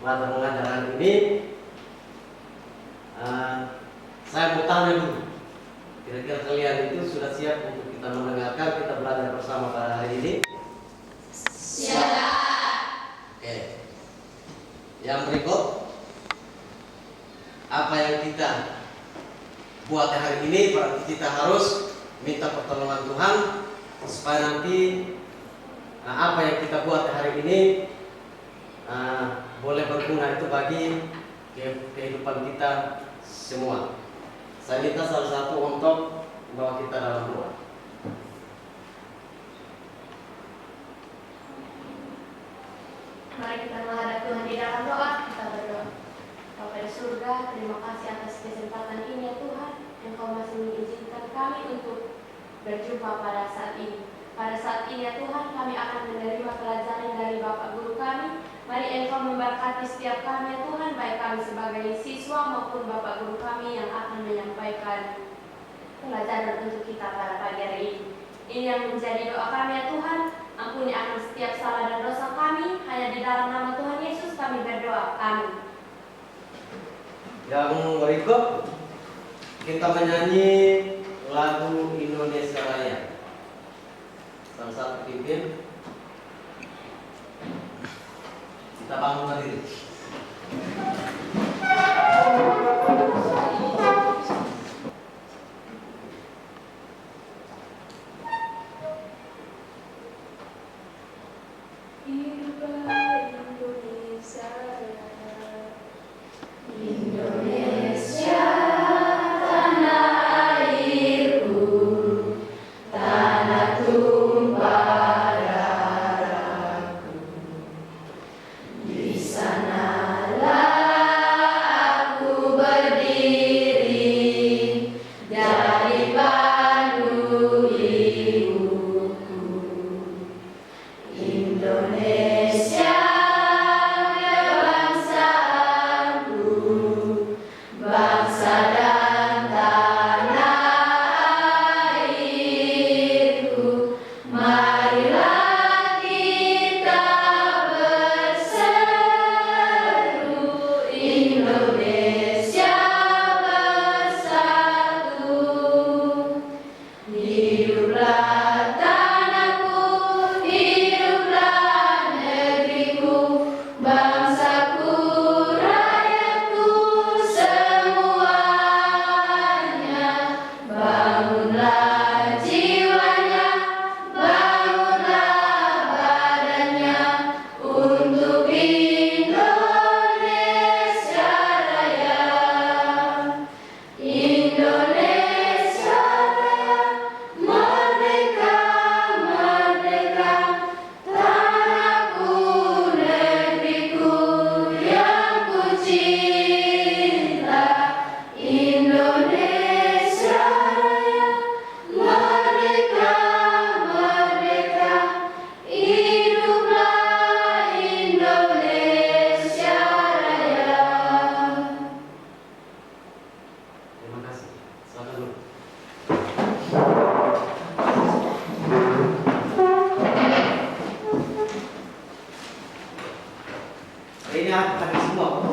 belajar mengajar hari ini, saya mau tanya dulu, kira-kira kalian itu sudah siap untuk kita mendengarkan, kita belajar bersama pada hari ini? Siap. Oke. Yang berikut, apa yang kita buat hari ini, berarti kita harus minta pertolongan Tuhan supaya nanti apa yang kita buat hari ini boleh berguna itu bagi kehidupan kita semua. Saya minta salah satu untuk bawa kita dalam doa. Mari kita menghadap Tuhan di dalam doa. Kita berdoa. Bapa di surga, terima kasih atas kesempatan ini ya Tuhan. Engkau masih mengizinkan kami untuk berjumpa pada saat ini. Pada saat ini ya Tuhan, kami akan menerima pelajaran dari Bapak Guru kami. Mari Engkau memberkati setiap kami ya Tuhan, baik kami sebagai siswa maupun Bapak Guru kami yang akan menyampaikan pelajaran untuk kita pada pagi hari ini. Ini yang menjadi doa kami ya Tuhan. Ampuni akan setiap salah dan dosa kami. Hanya di dalam nama Tuhan Yesus kami berdoa. Amin. Yang berikut, kita menyanyi lagu Indonesia Raya. Salah satu pimpin, kita bangun berdiri. Hiduplah Indonesia Raya. Indonesia tanah airku, tanah tumpah darahku. Di sanalah aku berdiri, jadi pandu ibuku. Indonesia kebangsaanku, bangsa dan tanah airku. Marilah kita berseru, Indonesia bersatu. Hiduplah tanahku, hiduplah negeriku, bangsaku, rakyatku semuanya. Bangunlah jiwanya, bangunlah badannya untuk Indonesia Raya. Indonesia Raya, merdeka, merdeka, tanahku, negeriku yang ku cinta. Indonesia Raya, merdeka, merdeka, hiduplah Indonesia Raya. Terima kasih. Selamat dulu. Ini hadir semua.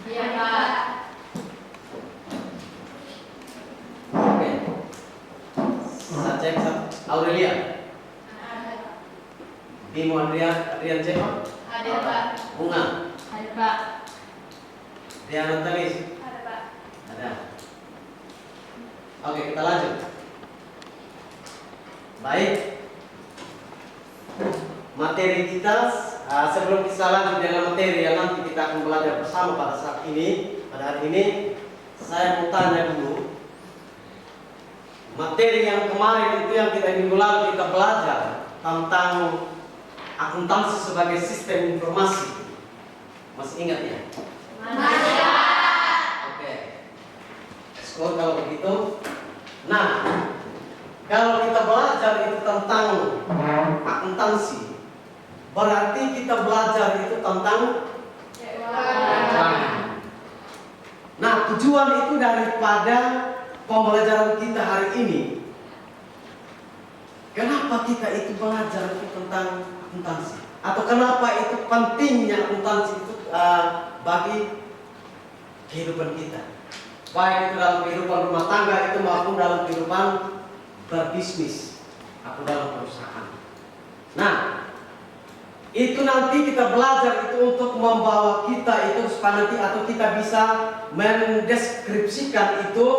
Iya Pak. Oke. Saya cek Aurelia. Bimo Adrian cek. Ada Pak. Bunga. Ada Pak. Diana Talis. Ada Pak. Ada. Oke, kita lanjut. Baik. Materi kita, sebelum kita lanjut dengan materi yang nanti kita akan belajar bersama pada saat ini, pada hari ini, saya mau tanya dulu. Materi yang kemarin itu yang kita minggu lalu kita belajar tentang akuntansi sebagai sistem informasi. Masih ingat ya? Masih. Oke. Skor kalau begitu. Nah, kalau kita belajar itu tentang akuntansi, berarti kita belajar itu tentang keuangan. Nah, tujuan itu daripada pembelajaran kita hari ini, kenapa kita itu belajar itu tentang akuntansi? Atau kenapa itu pentingnya akuntansi itu bagi kehidupan kita, baik itu dalam kehidupan rumah tangga itu maupun dalam kehidupan berbisnis atau dalam perusahaan. Nah, itu nanti kita belajar itu untuk membawa kita itu supaya nanti atau kita bisa mendeskripsikan itu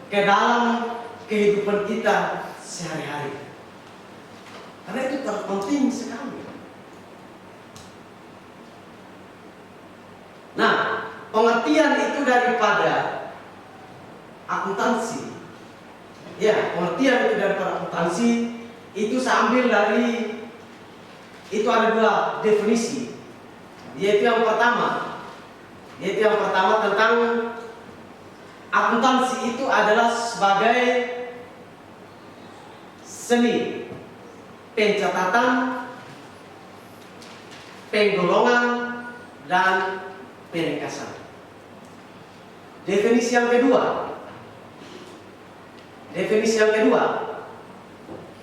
ke dalam kehidupan kita sehari-hari. Karena itu terpenting sekali. Nah, pengertian itu daripada akuntansi. Ya, pengertian itu daripada akuntansi itu saya ambil dari, itu ada dua definisi. Yaitu yang pertama tentang akuntansi itu adalah sebagai seni pencatatan, penggolongan, dan peringkasan. Definisi yang kedua,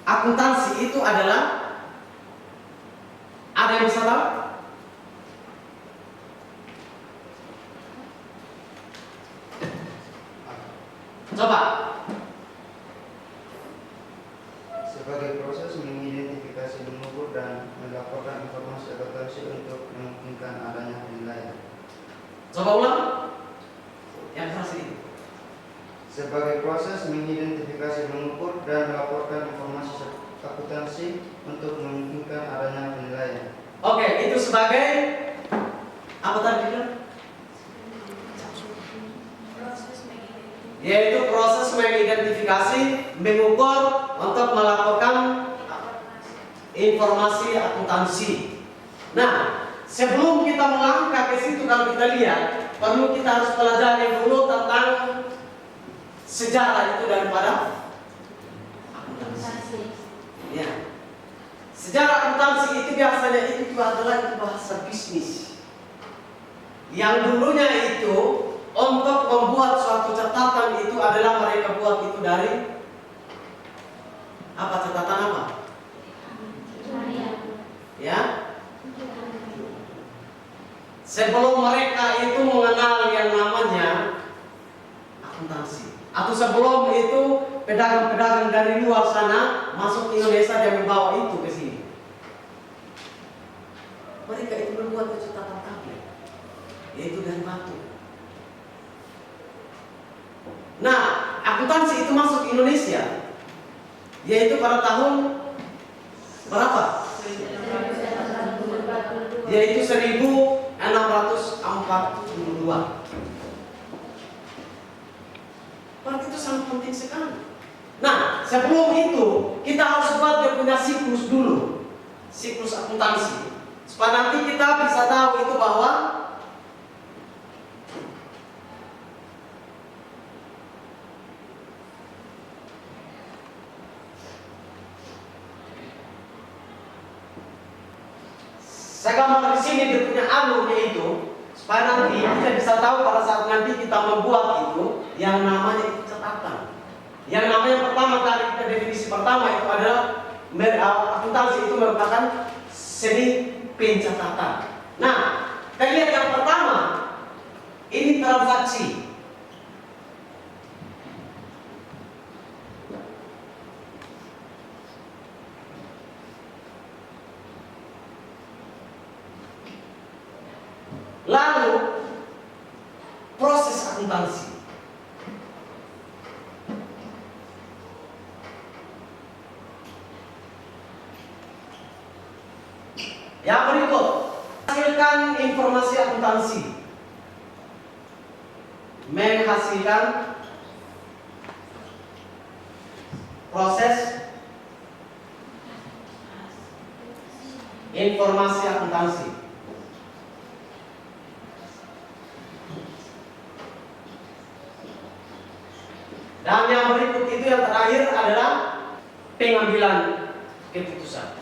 akuntansi itu adalah, ada yang bisa tahu? Coba. Sebagai proses mengidentifikasi, mengukur, dan melaporkan informasi akuntansi untuk memungkinkan adanya penilaian. Coba ulang. Yang keras ini. Sebagai proses mengidentifikasi, mengukur, dan melaporkan informasi akuntansi untuk memungkinkan adanya penilaian. Oke, itu sebagai apa tadi bilang? Yaitu proses mengidentifikasi, mengukur, untuk melaporkan informasi akuntansi. Nah, sebelum kita melangkah ke situ, kalau kita lihat, perlu kita harus pelajari dulu tentang sejarah itu daripada akuntansi. Ya. Sejarah akuntansi itu biasanya itu adalah itu bahasa bisnis. Yang dulunya itu untuk membuat suatu catatan itu adalah mereka buat itu dari apa, catatan apa? Ya. Sebelum mereka itu mengenal yang namanya akuntansi, atau sebelum itu pedagang-pedagang dari luar sana masuk ke Indonesia dan membawa itu ke sini, mereka itu membuat catatan tablet, yaitu dari batu. Nah, akuntansi itu masuk ke Indonesia, yaitu pada tahun berapa? Yaitu 1642. Berarti itu sangat penting sekali. Nah, sebelum itu kita harus buat dia punya siklus dulu, siklus akuntansi, supaya nanti kita bisa tahu itu bahwa saya gambar di sini dia punya alurnya itu, supaya nanti kita bisa tahu pada saat nanti kita membuat itu yang namanya itu catatan. Yang namanya pertama kali kita definisi pertama itu adalah akuntansi itu merupakan seni pencatatan. Nah, kita lihat yang pertama ini transaksi. Lalu proses akuntansi. Yang berikut, menghasilkan informasi akuntansi. Menghasilkan proses informasi akuntansi. Dan yang berikut itu yang terakhir adalah pengambilan keputusan.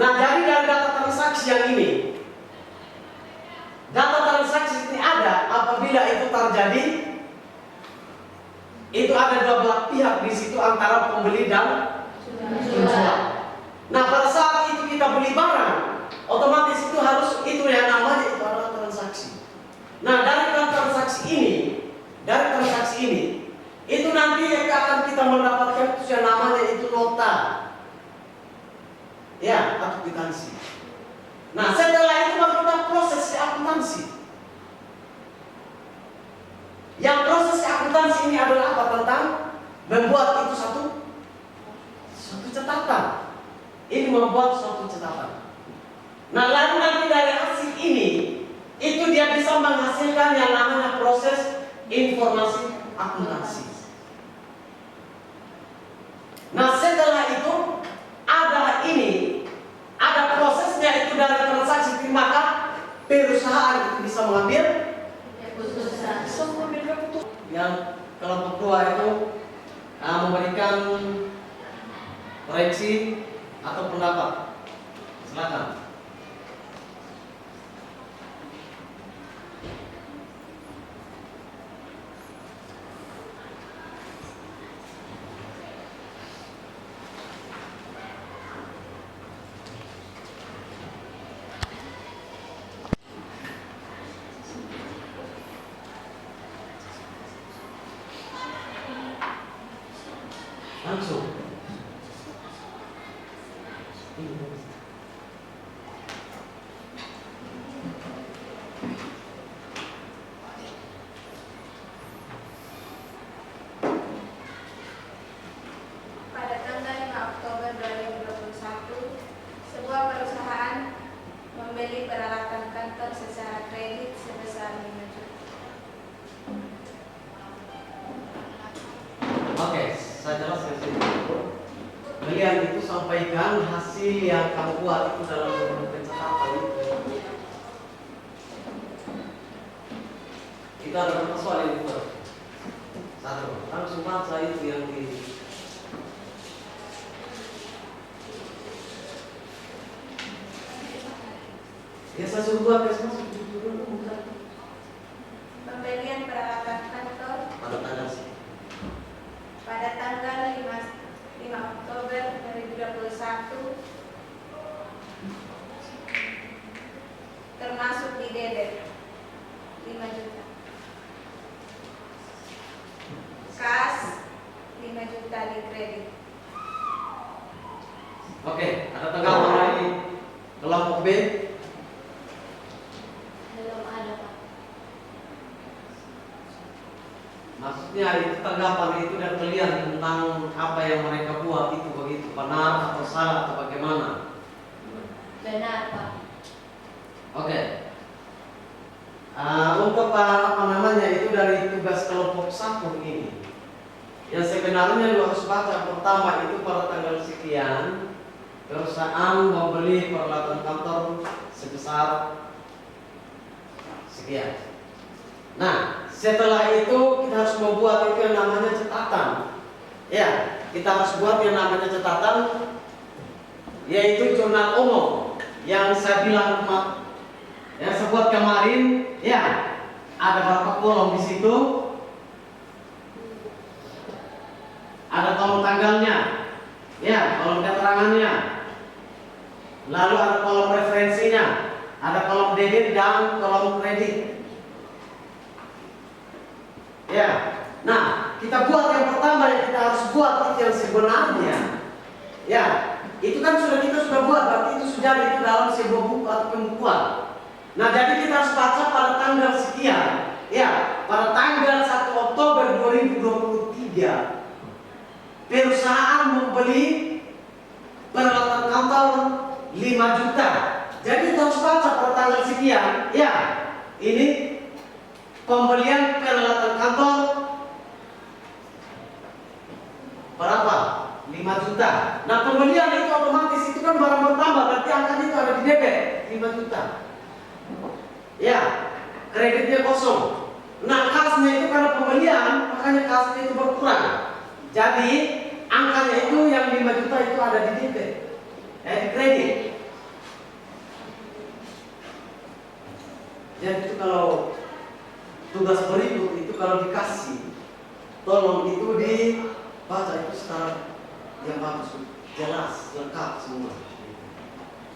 Nah, dari data transaksi yang ini, data transaksi ini ada apabila itu terjadi itu ada dua belah pihak di situ antara pembeli dan penjual. Nah, pada saat itu kita beli barang, otomatis itu harus itu yang namanya itu adalah transaksi. Nah, dari transaksi ini, itu nanti yang akan kita mendapatkan itu yang namanya itu nota, ya, atau kwitansi. Nah, setelah itu baru kita proses akuntansi. Yang proses akuntansi ini adalah apa? Tentang membuat itu satu catatan. Ini membuat suatu catatan. Nah, lalu nanti dari hasil ini, itu dia bisa menghasilkan yang namanya proses informasi akuntansi. Nah, setelah itu ada prosesnya itu dari transaksi, maka perusahaan itu bisa mengambil keputusan. yang kelompok dua itu memberikan koreksi atau pendapat. Silakan. Langsung. Pada tanggal 5 Oktober 2021, sebuah perusahaan membeli peralatan kantor secara kredit sebesar 5 juta. Oke, saya jelaskan sini. Kalian itu sampaikan hasil yang kamu buat itu dalam bentuk pencatatan itu. Kita ada berapa soal yang dibuat? Satu, langsung baca itu yang di. Ya saya suruh buat guys, masuk dulu. Pembelian peralatan kantor Pada tanggal sih. pada tanggal 5 Oktober 2021 termasuk di debit 5 juta. Kas 5 juta di kredit. Oke, ada tanggapan lagi kelompok B. Belum ada, Pak. Maksudnya itu tanggapan itu dan kalian tentang apa yang mereka buat itu begitu benar atau salah atau bagaimana? Benar, Pak. Oke. Untuk apa namanya itu dari tugas kelompok 1 ini. Yang sebenarnya lu harus baca pertama itu pada tanggal sekian perusahaan membeli peralatan kantor sebesar sekian. Nah, setelah itu kita harus membuat itu yang namanya catatan. Ya, kita harus buat yang namanya catatan, yaitu jurnal umum yang saya bilang yang saya buat kemarin. Ya, ada berapa kolom di situ? Ada kolom tanggalnya, ya, kolom keterangannya. Lalu ada kolom referensinya, ada kolom debit dan kolom kredit. Ya, nah kita buat yang pertama yang kita harus buat itu yang sebenarnya. Ya, itu kan kita sudah buat, berarti itu sudah itu dalam sebuah buku atau pembukuan. Nah, jadi kita harus baca pada tanggal sekian. Ya, pada tanggal 1 Oktober 2023 perusahaan membeli peralatan kantor 5 juta. Jadi kita harus baca pada tanggal sekian. Ya, ini pembelian peralatan kantor berapa? 5 juta. Nah, pembelian itu otomatis itu kan barang bertambah, berarti angkanya itu ada di debit 5 juta. Ya, kreditnya kosong. Nah, kasnya itu karena pembelian, makanya kasnya itu berkurang. Jadi angkanya itu yang 5 juta itu ada di debit, di kredit. Jadi itu kalau tugas berikut itu kalau dikasih tolong itu dibaca itu secara yang bagus, jelas, lengkap semua.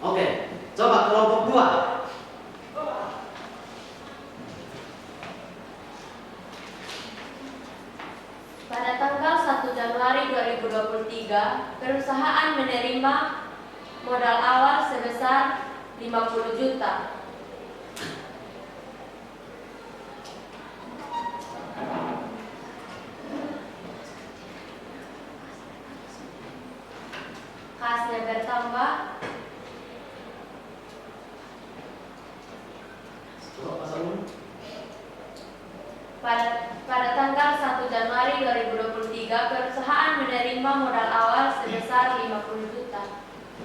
Oke, coba kelompok 2. Pada tanggal 1 Januari 2023, perusahaan menerima modal awal sebesar 50 juta. Kasnya bertambah. Coba pasalnya. Pada tanggal 1 Januari 2023, perusahaan menerima modal awal sebesar 50 juta.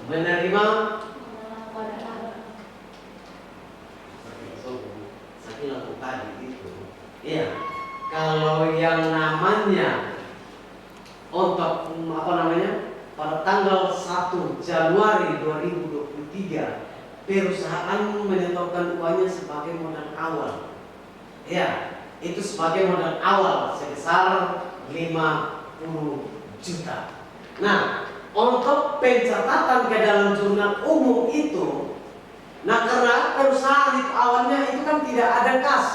Menerima Modal awal. saya bilang tadi itu. Iya, kalau yang namanya untuk pada tanggal 1 Januari 2023 perusahaan menyetorkan uangnya sebagai modal awal. Ya, itu sebagai modal awal sebesar 50 juta. Nah, untuk pencatatan ke dalam jurnal umum itu, nah karena perusahaan itu awalnya itu kan tidak ada kas.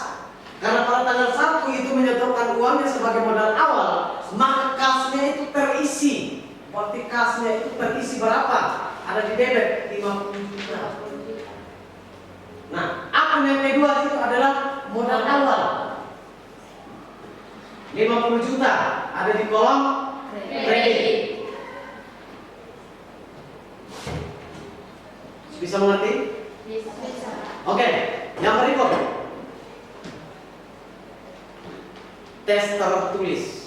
Karena pada tanggal 1 itu menyetorkan uangnya sebagai modal awal, maka kasnya itu terisi. Berarti kasnya itu terisi berapa? Ada di debit 50 juta. Nah, akun yang kedua itu adalah modal awal 50 juta ada di kolom kredit. Bisa mengerti? Bisa. Oke, yang berikut tes tertulis.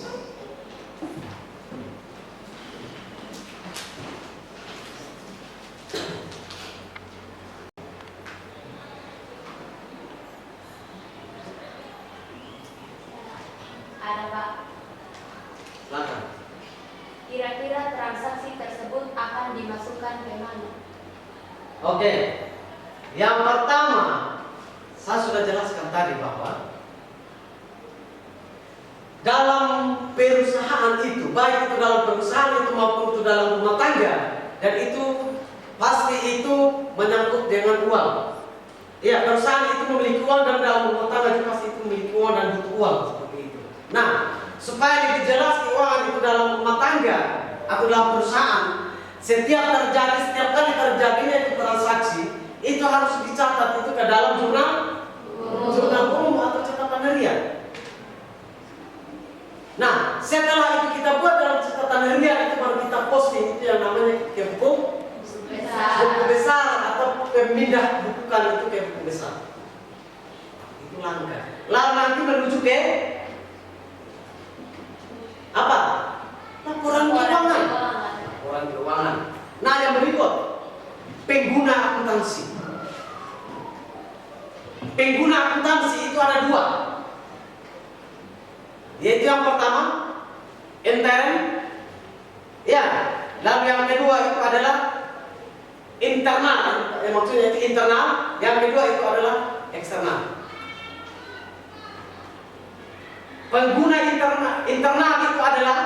Ada Pak. Silakan. Kira-kira transaksi tersebut akan dimasukkan ke mana? Oke, yang pertama saya sudah jelaskan tadi bahwa dalam perusahaan itu, baik itu dalam perusahaan itu maupun itu dalam rumah tangga, dan itu pasti itu menyangkut dengan uang. Ya, perusahaan itu memiliki uang dan dalam rumah tangga itu pasti itu memiliki uang dan butuh uang seperti itu. Nah, supaya lebih jelas keuangan itu dalam rumah tangga atau dalam perusahaan, setiap kali terjadinya itu transaksi, itu harus dicatat itu ke dalam jurnal umum atau catatan harian. Nah, setelah itu kita buat dalam catatan harian itu baru kita posting itu yang namanya ke buku besar atau pemindah bukukan itu ke buku besar. Itu langkah. Lalu nanti menuju ke apa? Laporan keuangan. Laporan keuangan. Nah, yang berikut pengguna akuntansi. Pengguna akuntansi itu ada 2. Yaitu yang pertama intern, ya. Lalu yang kedua itu adalah internal. Maksudnya itu internal. Yang kedua itu adalah eksternal. Pengguna internal itu adalah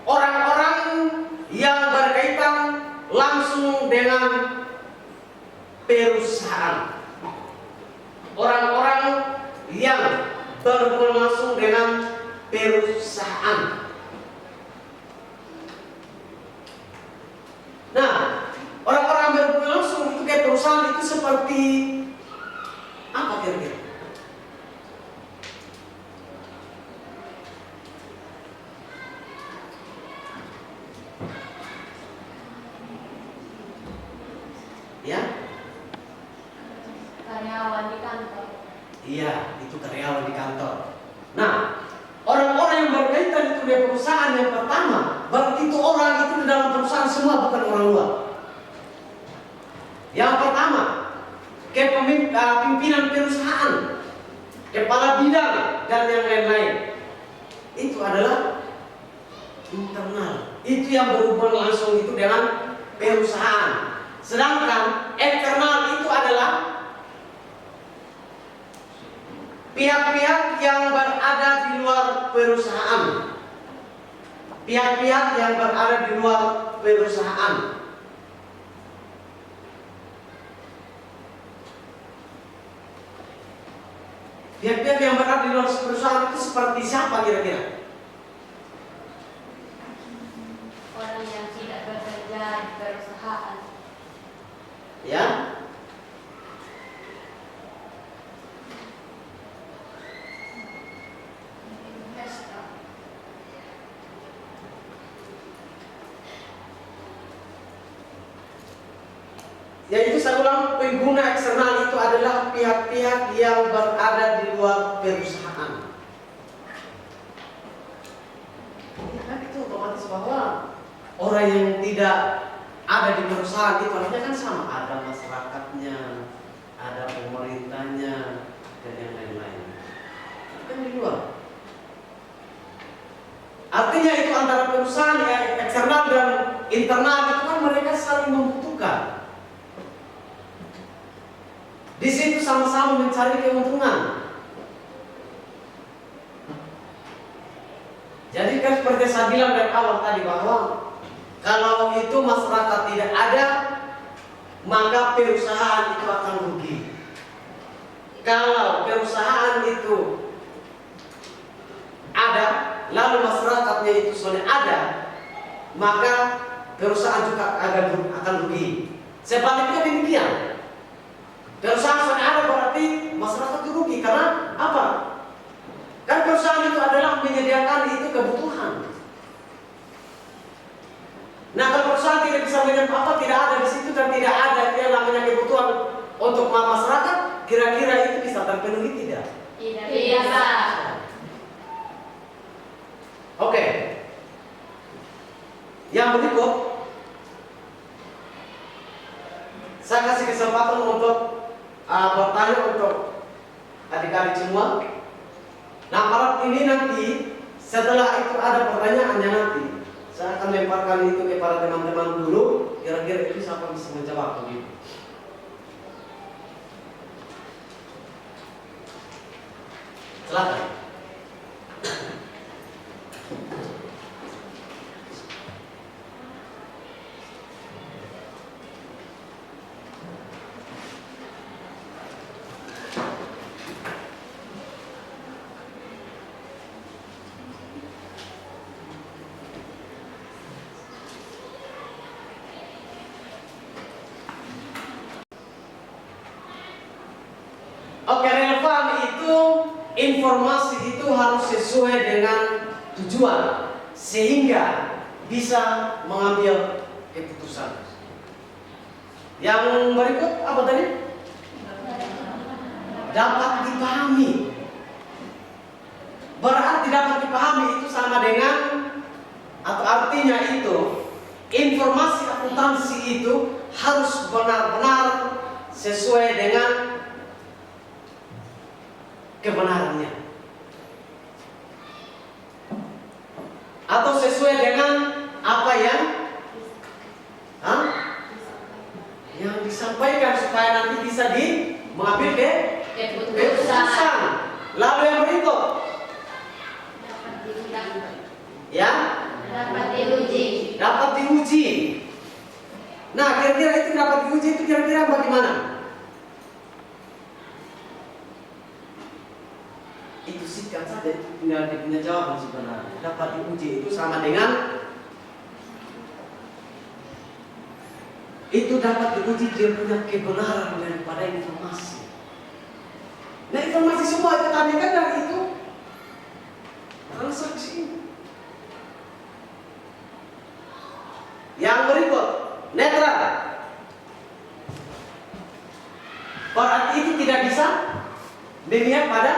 orang-orang yang berkaitan langsung dengan perusahaan. Orang-orang yang berhubungan langsung dengan perusahaan. Nah, orang-orang yang berhubungan langsung itu ke perusahaan itu seperti apa kira-kira? Ya? Karyawan di kantor. Iya, itu karyawan di kantor. Nah, orang-orang yang berkaitan itu di perusahaan yang pertama, berarti itu orang itu di dalam perusahaan semua, bukan orang luar. Yang pertama, pimpinan perusahaan, kepala bidang dan yang lain-lain. Itu adalah internal. Itu yang berhubungan langsung itu dengan perusahaan. Sedangkan eksternal itu adalah pihak-pihak yang berada di luar perusahaan. Pihak-pihak yang berada di luar perusahaan. Pihak-pihak yang berada di luar perusahaan itu seperti siapa kira-kira? Orang yang tidak bekerja di perusahaan. Ya, Investor. yaitu saya ulang, pengguna eksternal itu adalah pihak-pihak yang berada di luar perusahaan. Ya kan itu otomatis bahwa orang yang tidak ada di perusahaan itu artinya kan sama, ada masyarakatnya, ada pemerintahnya, dan yang lain-lain. Kan di luar. Artinya itu antara perusahaan yang eksternal dan internal itu kan mereka saling membutuhkan. Di situ sama-sama mencari keuntungan. Jadi kan seperti saya bilang dari awal tadi bahwa kalau itu masyarakat tidak ada, maka perusahaan itu akan rugi. Kalau perusahaan itu ada, lalu masyarakatnya itu sudah ada, maka perusahaan juga akan rugi. Sebaliknya demikian. Perusahaan sudah ada berarti masyarakat itu rugi. Karena apa? Kan perusahaan itu adalah menyediakan itu kebutuhan. Nah, kalau perusahaan tidak bisa menyediakan tidak ada di situ dan tidak ada yang namanya kebutuhan untuk masyarakat, kira-kira itu bisa terpenuhi tidak? Tidak bisa. Oke. Yang berikut, saya kasih kesempatan untuk bertanya untuk adik-adik semua. Nah, malam ini nanti setelah itu ada pertanyaannya nanti. Saya akan lemparkan itu kepada teman-teman dulu. Kira-kira itu siapa bisa menjawab begitu. Silakan. Oke, relevan itu informasi itu harus sesuai dengan tujuan sehingga bisa mengambil keputusan. Yang berikut apa tadi? Dapat dipahami. Berarti dapat dipahami itu sama dengan atau artinya itu informasi akuntansi itu harus benar-benar sesuai dengan kebenarannya atau sesuai dengan apa yang yang disampaikan supaya nanti bisa mengambil keputusan. Lalu yang berikut ya dapat diuji. Nah, kira-kira itu dapat diuji itu kira-kira bagaimana? Itu singkat saja, itu tinggal punya jawaban sebenarnya. Dapat diuji itu sama dengan itu dapat diuji dia punya kebenaran daripada informasi. Nah, informasi semua itu kami kan dari itu transaksi. Yang berikut netral. Berarti itu tidak bisa dilihat pada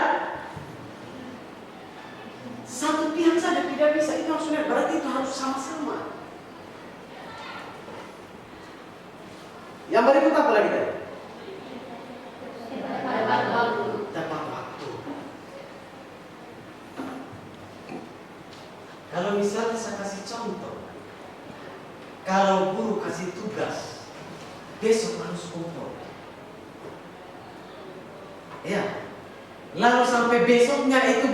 satu pihak saja, tidak bisa. Itu harus netral, berarti itu harus sama-sama. Yang berikut apa lagi tadi? Tepat waktu. Kalau misalnya saya kasih contoh, kalau guru kasih tugas, besok harus kumpul. Ya, lalu sampai besoknya itu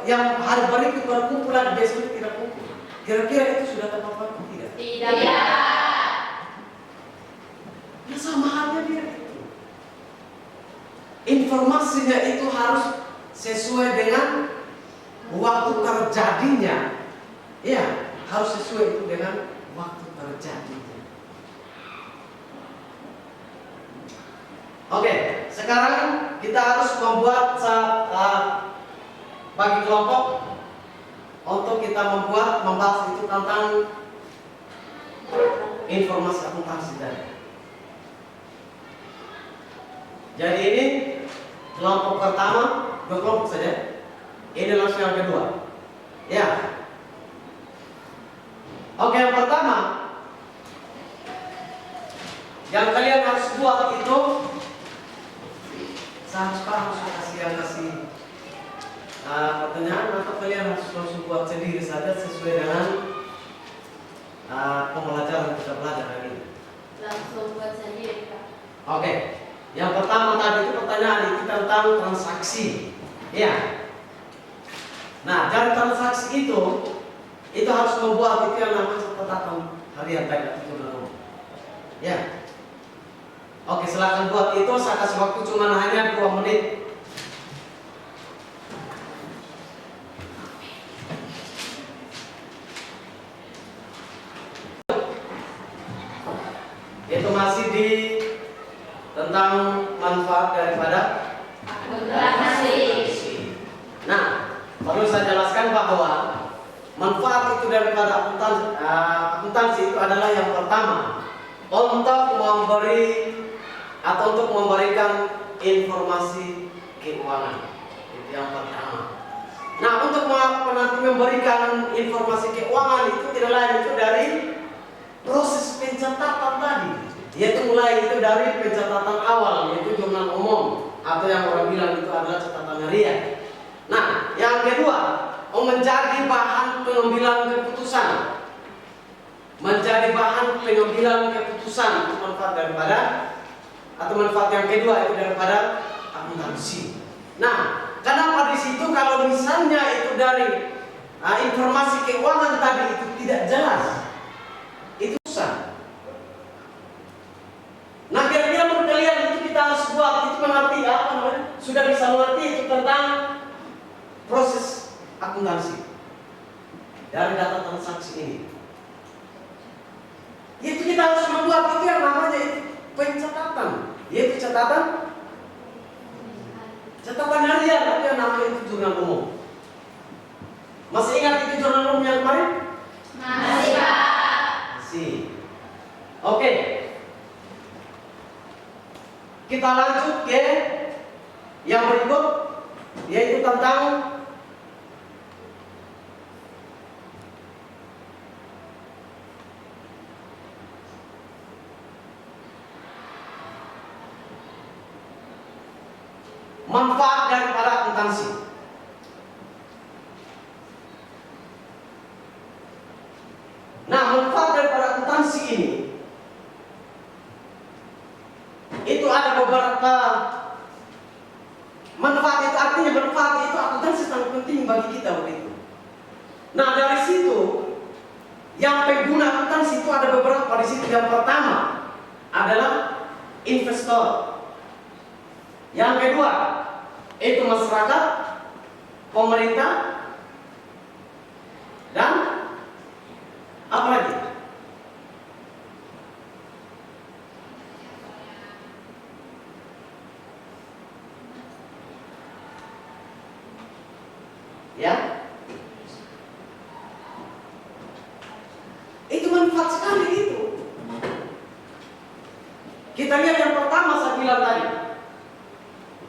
yang hari berikut baru kumpul lagi, besoknya tidak kumpul. Kira-kira itu sudah tepat waktu tidak? Tidak. Ya sama halnya dia itu. Informasinya itu harus sesuai dengan waktu terjadinya. Ya, harus sesuai itu dengan waktu terjadinya. Oke, sekarang kita harus membuat bagi kelompok untuk kita membahas itu tentang informasi akuntansi tadi. Jadi ini kelompok pertama, 2 kelompok saja. Ini langsung yang kedua. Ya. Oke, yang pertama yang kalian harus buat itu, saya harus kasih pertanyaan, atau kalian harus langsung buat sendiri saja sesuai dengan pembelajaran kita belajar hari ini. Langsung buat sendiri, Pak. Oke. Yang pertama tadi itu pertanyaan itu tentang transaksi. Ya. Nah, dari transaksi itu harus membuat itu yang namanya catatan harian baik itu dulu. Ya. Oke, silakan buat itu. Saya kasih waktu cuma hanya 2 menit. Itu masih di tentang manfaat daripada Akuntansi. Nah, perlu saya jelaskan bahwa manfaat itu daripada akuntansi itu adalah yang pertama, untuk memberi atau untuk memberikan informasi keuangan. Itu yang pertama. Nah, untuk nanti memberikan informasi keuangan itu tidak lain itu dari proses pencatatan tadi, yaitu mulai itu dari pencatatan awal, yaitu jurnal umum atau yang orang bilang itu adalah catatan harian. Nah, yang kedua, menjadi bahan pengambilan keputusan. Menjadi bahan pengambilan keputusan itu manfaat daripada, atau manfaat yang kedua itu daripada akuntansi. Nah, kenapa di situ kalau misalnya itu dari informasi keuangan tadi itu tidak jelas, itu susah. Nah, kira-kira menurut kalian itu kita harus buat itu mengerti apa namanya? Sudah bisa mengerti itu tentang proses akuntansi dari data transaksi ini. Itu kita harus membuat itu yang namanya itu pencatatan, yaitu catatan harian, tapi yang namanya itu jurnal umum. Masih ingat itu jurnal umum yang kemarin? Masih, Pak. Masih. Oke. Kita lanjut ke yang berikut, yaitu tentang manfaat daripada akuntansi. Nah, manfaat daripada akuntansi ini itu ada beberapa manfaat. Itu artinya manfaat itu akuntansi sangat penting bagi kita begitu. Nah, dari situ yang pengguna akuntansi itu ada beberapa di situ. Yang pertama adalah investor. Yang kedua itu masyarakat, pemerintah, dan apa lagi? Ya, itu manfaat sekali itu. Kita lihat yang pertama saya bilang tadi,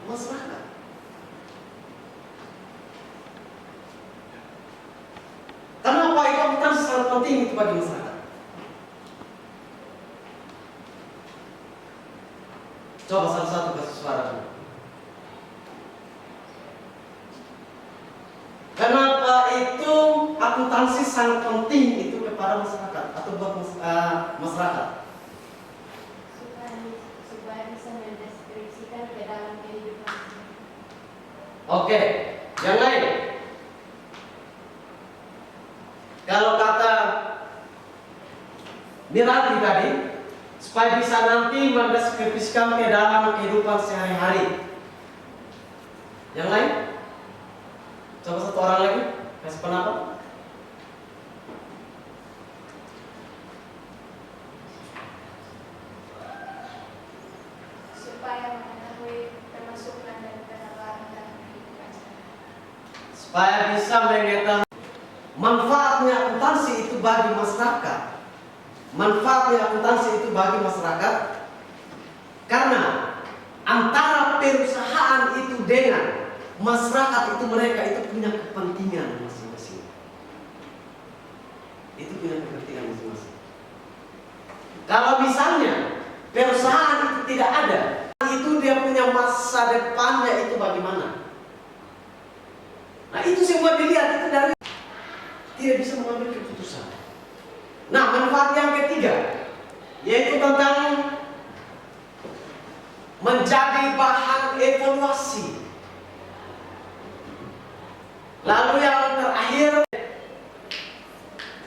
masyarakat. Kenapa itu akuntansi sangat penting itu bagi masyarakat? Coba satu-satu kasih suara dulu. Kenapa itu akuntansi sangat penting itu kepada masyarakat atau buat masyarakat? Supaya bisa mendeskripsikan ke dalam kehidupan. Oke, yang lain. Kalau kata Miranti tadi, supaya bisa nanti mendeskripsikan ke dalam kehidupan sehari-hari. Yang lain? Coba satu orang lagi kasih pendapat. Supaya mengetahui pemasukan dan pengeluaran dalam kehidupan sehari-hari. Supaya bisa mengetahui manfaatnya akuntansi itu bagi masyarakat. Manfaatnya akuntansi itu bagi masyarakat karena antara perusahaan itu dengan masyarakat itu mereka itu punya kepentingan masing-masing. Itu punya kepentingan masing-masing. Kalau misalnya perusahaan itu tidak ada, itu dia punya masa depannya itu bagaimana? Nah itu semua dilihat itu dari tidak bisa mengambil keputusan. Nah manfaat yang ketiga yaitu tentang menjadi bahan evaluasi. Lalu yang terakhir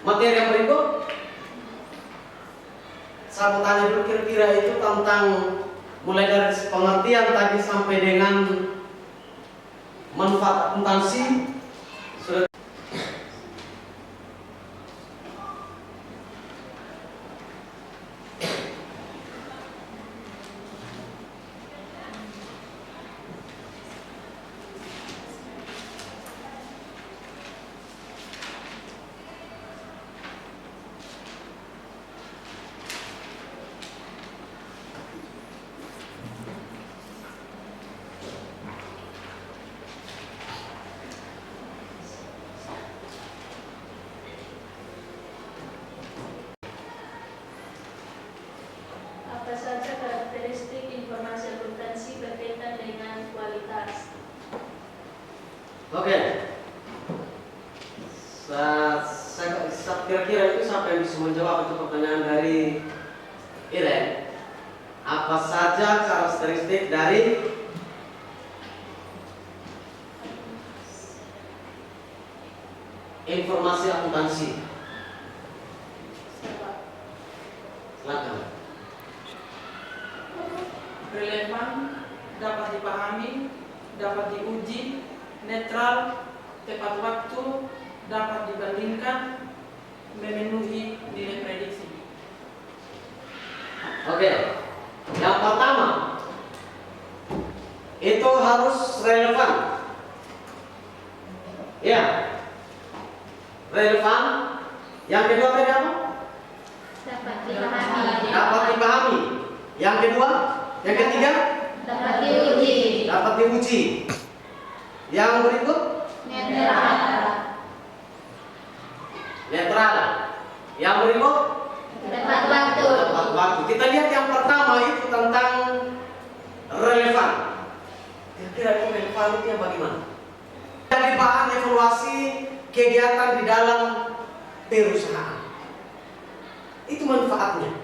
materi yang berikut saya mau tanya dulu kira-kira itu tentang mulai dari pengertian tadi sampai dengan manfaat akuntansi sudah. Apa saja karakteristik informasi akuntansi berkaitan dengan kualitas? Oke. Saya kira-kira itu siapa yang bisa menjawab untuk pertanyaan dari Iren? Apa saja karakteristik dari informasi akuntansi? Silakan. Relevan, dapat dipahami, dapat diuji, netral, tepat waktu, dapat dibandingkan, memenuhi nilai prediksi. Oke. Yang pertama itu harus relevan. Ya. Relevan. Yang kedua tadi apa? Dapat dipahami. Dapat dipahami. Yang kedua, yang ketiga, Dapat diuji. dapat diuji. Yang berikut, Netral. netral. Yang berikut, Tepat waktu. tepat waktu. Kita lihat yang pertama itu tentang relevan. Kira-kira itu relevan itu yang bagaimana? Jadi bahan evaluasi kegiatan di dalam perusahaan. Itu manfaatnya.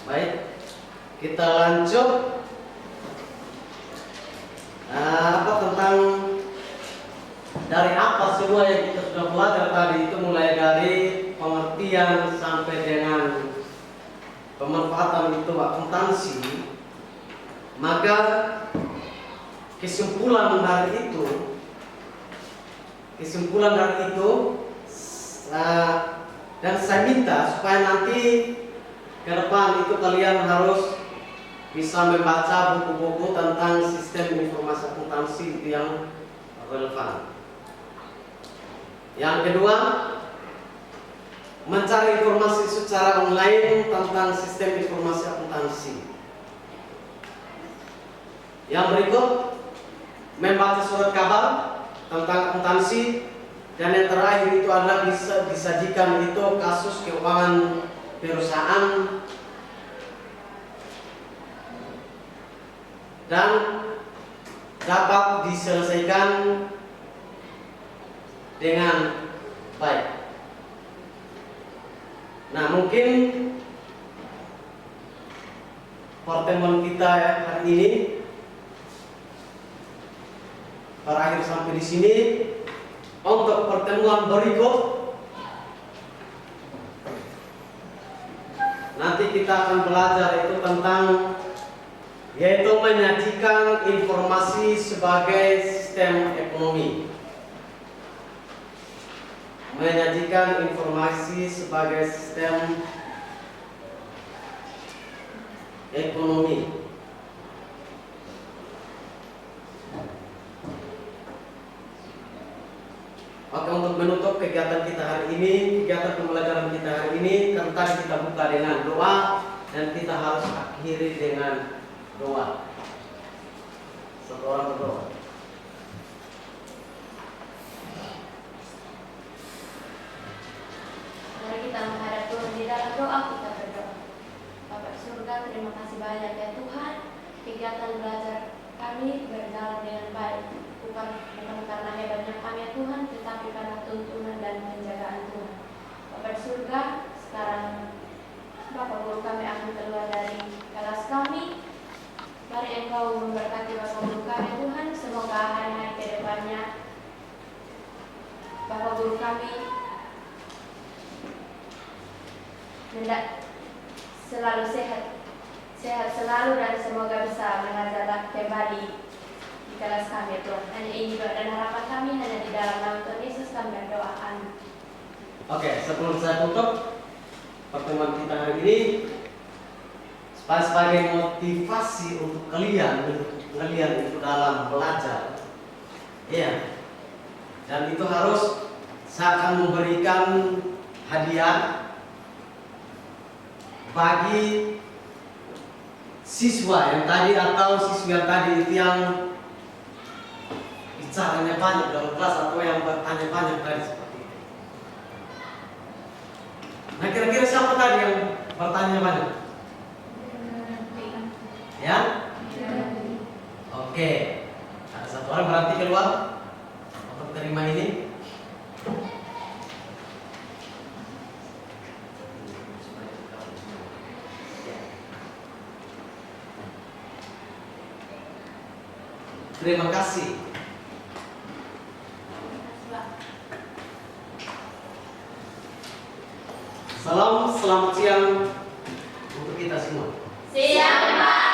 Baik, kita lanjut. Apa tentang dari apa semua yang kita sudah belajar tadi itu mulai dari pengertian sampai dengan pemanfaatan itu akuntansi. Maka kesimpulan dari itu dan saya minta supaya nanti ke depan itu kalian harus bisa membaca buku-buku tentang sistem informasi akuntansi itu yang relevan. Yang kedua, mencari informasi secara online tentang sistem informasi akuntansi. Yang berikut, membaca surat kabar tentang akuntansi. Dan yang terakhir itu adalah bisa disajikan itu kasus keuangan perusahaan dan dapat diselesaikan dengan baik. Nah, mungkin pertemuan kita hari ini berakhir sampai di sini. Untuk pertemuan berikut nanti kita akan belajar itu tentang yaitu menyajikan informasi sebagai sistem ekonomi. Menyajikan informasi sebagai sistem ekonomi. Oke, untuk menutup kegiatan kita hari ini, kegiatan pembelajaran kita hari ini, tentang kita buka dengan doa dan kita harus akhiri dengan doa. Satu orang berdoa. Mari kita menghadap Tuhan di dalam doa, kita berdoa. Bapak surga, terima kasih banyak ya Tuhan. Kegiatan belajar kami berjalan dengan baik. Bukan karena hebatnya kami ya Tuhan, tetapi karena tuntunan dan penjagaan Tuhan. Bapak surga, sekarang Bapak Guru kami akan keluar dari kelas kami. Mari Engkau memberkati Bapak Guru kami Tuhan. Semoga hari-hari ke depannya Bapak Guru kami selalu sehat selalu dan semoga bisa mengajar kembali di kelas kami Tuhan. Hanya ini doa dan harapan kami hanya di dalam nama Tuhan Yesus kami berdoa. Amin. Oke, sebelum saya tutup pertemuan kita hari ini, sebagai motivasi untuk kalian itu dalam belajar, ya, dan itu harus saya akan memberikan hadiah bagi siswa yang tadi atau siswa yang tadi itu yang bicaranya banyak dalam kelas atau yang bertanya banyak tadi seperti itu. Nah, kira-kira siapa tadi yang bertanya banyak? Ya? Oke. Ada satu orang berarti keluar untuk terima ini. Terima kasih. Salam, selamat siang untuk kita semua. Siang, Pak.